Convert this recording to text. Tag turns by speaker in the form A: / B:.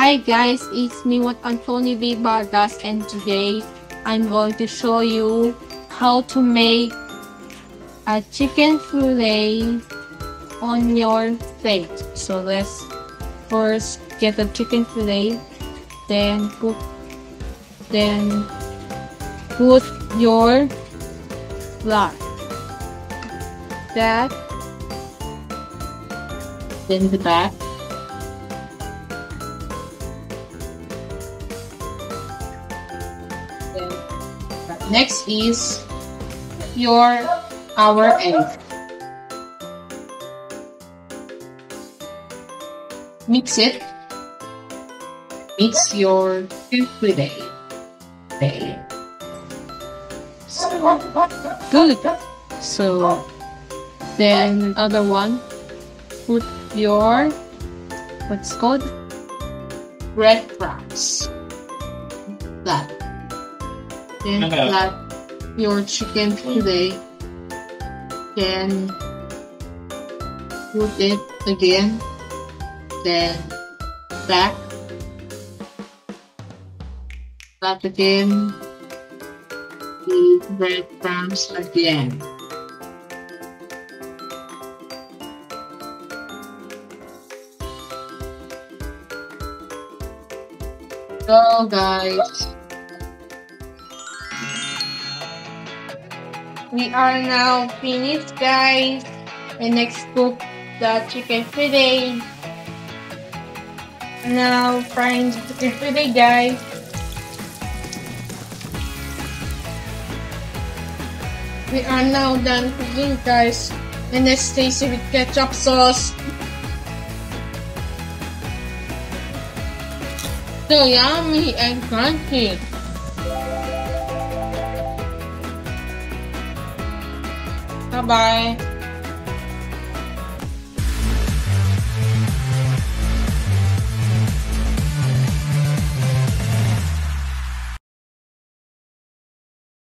A: Hi guys, it's me what Anthony V. Vargas, and today I'm going to show you how to make a chicken fillet on your plate. So let's first get the chicken fillet, then put your blood, that, then the back. Next is our egg. Mix it. Mix your fillet. Good. So then other one, put your what's called breadcrumbs. That. Then flat your chicken fillet. Then put it again. Then back. Flat again. The breadcrumbs again. So guys, we are now finished, guys. And next cook the chicken fillet. Now frying the chicken fillet, guys. We are now done cooking, guys. And let's taste it with ketchup sauce. So yummy and crunchy. Bye-bye.